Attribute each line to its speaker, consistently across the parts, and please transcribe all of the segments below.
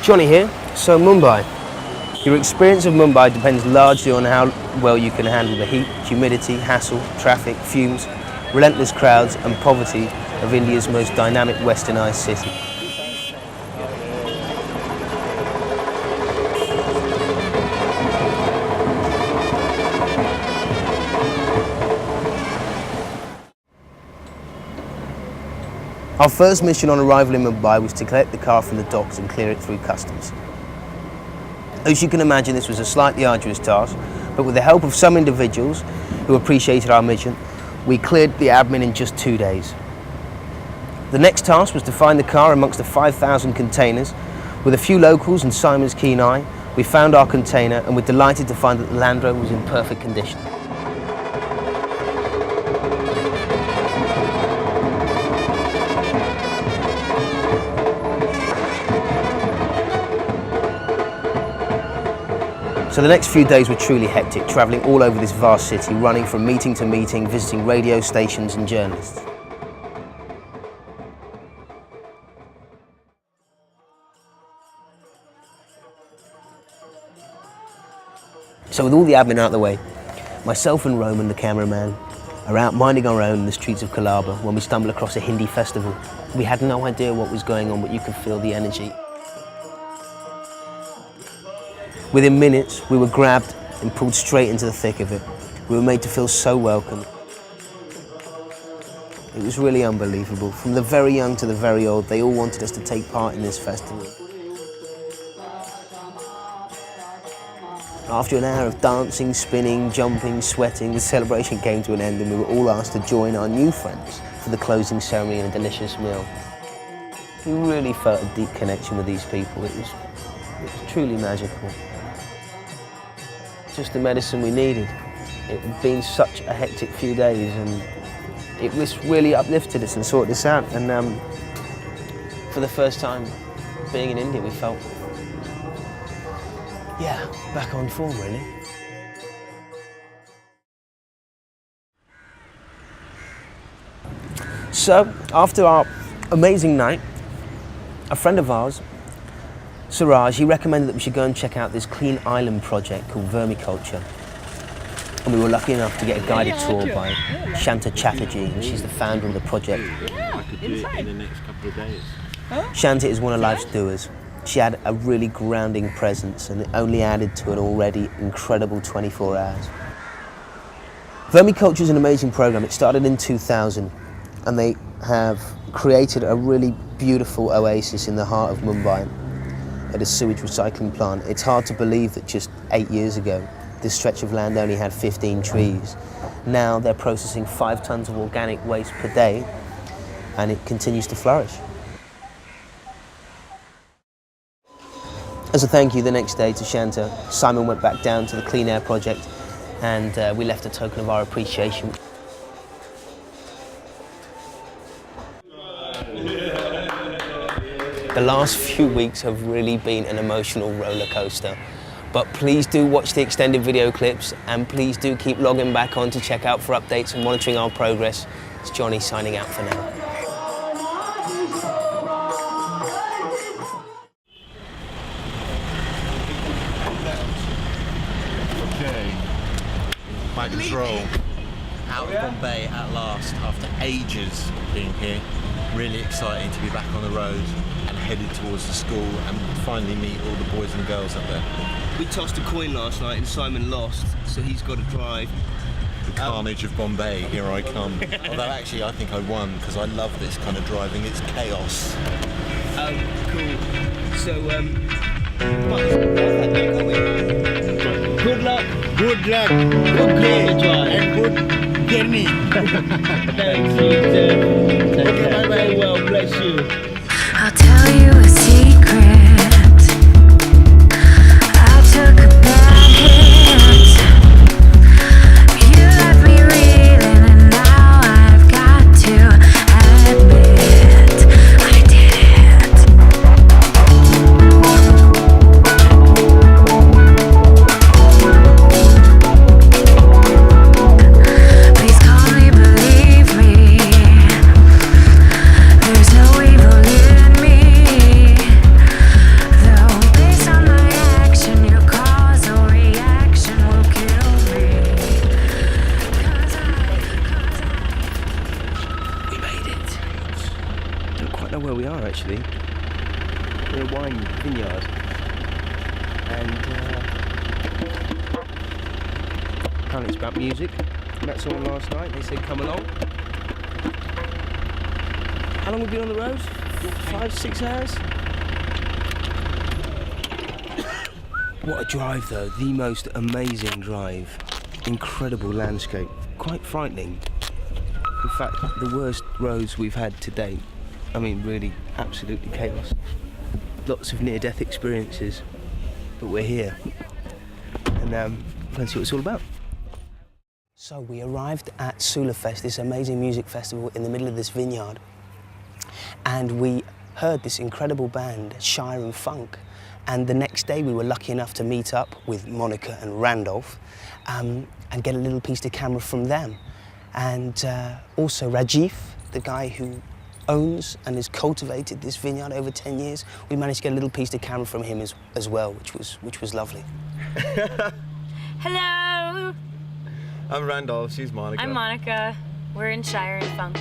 Speaker 1: Johnny here. So Mumbai. Your experience of Mumbai depends largely on how well you can handle the heat, humidity, hassle, traffic, fumes, relentless crowds and poverty of India's most dynamic westernised city. Our first mission on arrival in Mumbai was to collect the car from the docks and clear it through customs. As you can imagine, this was a slightly arduous task, but with the help of some individuals who appreciated our mission, we cleared the admin in just 2 days. The next task was to find the car amongst the 5,000 containers. With a few locals and Simon's keen eye, we found our container and were delighted to find that the Land Rover was in perfect condition. So the next few days were truly hectic, travelling all over this vast city, running from meeting to meeting, visiting radio stations and journalists. So with all the admin out of the way, myself and Roman, the cameraman, are out minding our own in the streets of Colaba when we stumble across a Hindi festival. We had no idea what was going on, but you could feel the energy. Within minutes, we were grabbed and pulled straight into the thick of it. We were made to feel so welcome. It was really unbelievable. From the very young to the very old, they all wanted us to take part in this festival. After an hour of dancing, spinning, jumping, sweating, the celebration came to an end and we were all asked to join our new friends for the closing ceremony and a delicious meal. We really felt a deep connection with these people. It was truly magical. Just the medicine we needed. It had been such a hectic few days and it was really uplifted us and sorted us out. And for the first time being in India, we felt, yeah, back on form really. So after our amazing night, a friend of ours, Suraj, he recommended that we should go and check out this clean island project called Vermiculture. And we were lucky enough to get a guided tour by Shanta Chatterjee, and she's the founder of the project.
Speaker 2: I could do it in the next couple of days.
Speaker 1: Shanta is one of life's doers. She had a really grounding presence and it only added to an already incredible 24 hours. Vermiculture is an amazing program. It started in 2000 and they have created a really beautiful oasis in the heart of Mumbai at a sewage recycling plant. It's hard to believe that just 8 years ago, this stretch of land only had 15 trees. Now they're processing 5 tons of organic waste per day, and it continues to flourish. As a thank you, the next day to Shanta, Simon went back down to the Clean Air Project, and we left a token of our appreciation. The last few weeks have really been an emotional roller coaster, but please do watch the extended video clips and please do keep logging back on to check out for updates and monitoring our progress. It's Johnny signing out for now.
Speaker 2: Okay, by control. Out of Bombay at last after ages being here. Really exciting to be back on the road and headed towards the school and finally meet all the boys and girls up there.
Speaker 1: We tossed a coin last night and Simon lost, so he's got to drive.
Speaker 2: The carnage of Bombay, here I come. Although actually I think I won because I love this kind of driving, it's chaos.
Speaker 1: Cool. So, good luck.
Speaker 3: Good luck,
Speaker 1: Good drive.
Speaker 3: and good journey.
Speaker 1: Thanks, you too.
Speaker 3: Okay, bye-bye.
Speaker 1: Well, bless you.
Speaker 4: I'll tell you a secret. I took a bad hit. You left me reeling, and now I've got to admit I did it. Please call me, believe me.
Speaker 1: know where we are actually. We're a wine vineyard. And apparently it's about music. Met someone last night, they said come along. How long have we been on the road? 5, 6 hours? What a drive though, the most amazing drive. Incredible landscape, quite frightening. In fact, the worst roads we've had to date. I mean, really, absolutely chaos. Lots of near-death experiences, but we're here. And let's see what it's all about. So we arrived at Sulafest, this amazing music festival in the middle of this vineyard. And we heard this incredible band, Shire and Funk. And the next day we were lucky enough to meet up with Monica and Randolph and get a little piece of camera from them. And also Rajiv, the guy who owns and has cultivated this vineyard over 10 years. We managed to get a little piece of camera from him as well, which was lovely.
Speaker 5: Hello!
Speaker 2: I'm Randolph, she's Monica.
Speaker 5: I'm Monica. We're in Shire and Funk.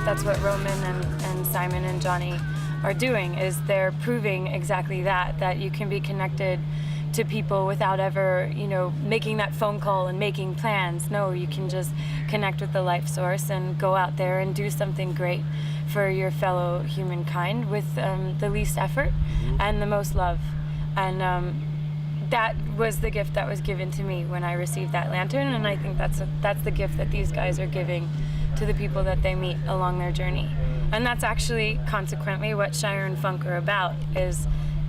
Speaker 5: That's what Roman and Simon and Johnny are doing, is they're proving exactly that you can be connected to people without ever, making that phone call and making plans. No, you can just connect with the life source and go out there and do something great for your fellow humankind with the least effort and the most love. And that was the gift that was given to me when I received that lantern, and I think that's the gift that these guys are giving to the people that they meet along their journey. And that's actually, consequently, what Shire and Funk are about, is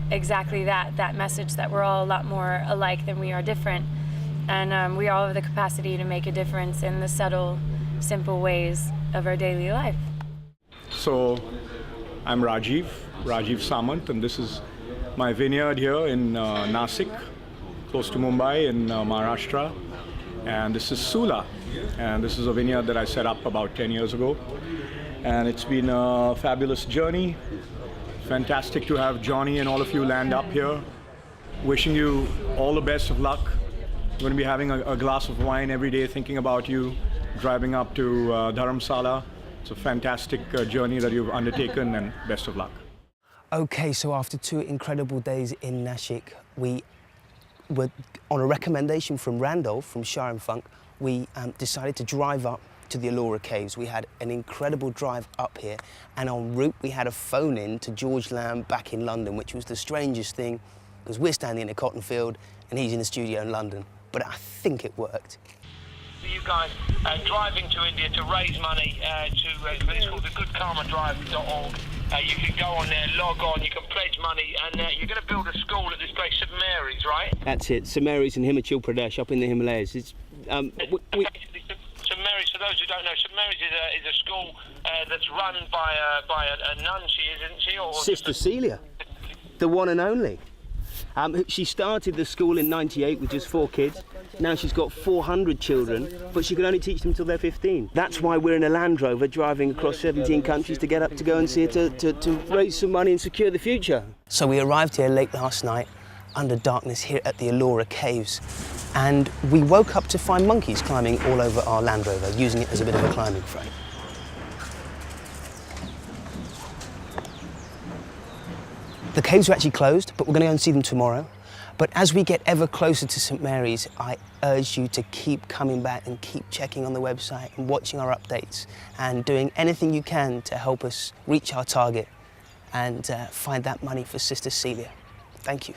Speaker 5: exactly that message that we're all a lot more alike than we are different. And we all have the capacity to make a difference in the subtle, simple ways of our daily life.
Speaker 6: So, I'm Rajiv Samant, and this is my vineyard here in Nasik, close to Mumbai in Maharashtra. And this is Sula, and this is a vineyard that I set up about 10 years ago. And it's been a fabulous journey. Fantastic to have Johnny and all of you land up here. Wishing you all the best of luck. I'm going to be having a glass of wine every day, thinking about you, driving up to Dharamsala. It's a fantastic journey that you've undertaken, and best of luck.
Speaker 1: Okay, so after 2 incredible days in Nashik, we were, on a recommendation from Randolph from Shire and Funk, we decided to drive up to the Allura Caves. We had an incredible drive up here, and en route we had a phone in to George Lamb back in London, which was the strangest thing, because we're standing in a cotton field and he's in the studio in London. But I think it worked.
Speaker 7: You guys driving to India to raise money it's called the goodkarmadrive.org. You can go on there, log on, you can pledge money, and you're going to build a school at this place, St Mary's, right?
Speaker 1: That's it, St Mary's in Himachal Pradesh, up in the Himalayas. It's,
Speaker 7: St Mary's, for those who don't know, St Mary's is a school that's run by a nun, isn't she? Or
Speaker 1: Sister Celia, the one and only. She started the school in '98 with just 4 kids. Now she's got 400 children, but she can only teach them till they're 15. That's why we're in a Land Rover driving across 17 countries to get up to go and see her to raise some money and secure the future. So we arrived here late last night, under darkness here at the Allura Caves, and we woke up to find monkeys climbing all over our Land Rover, using it as a bit of a climbing frame. The caves are actually closed, but we're going to go and see them tomorrow. But as we get ever closer to St Mary's, I urge you to keep coming back and keep checking on the website and watching our updates and doing anything you can to help us reach our target and find that money for Sister Celia. Thank you.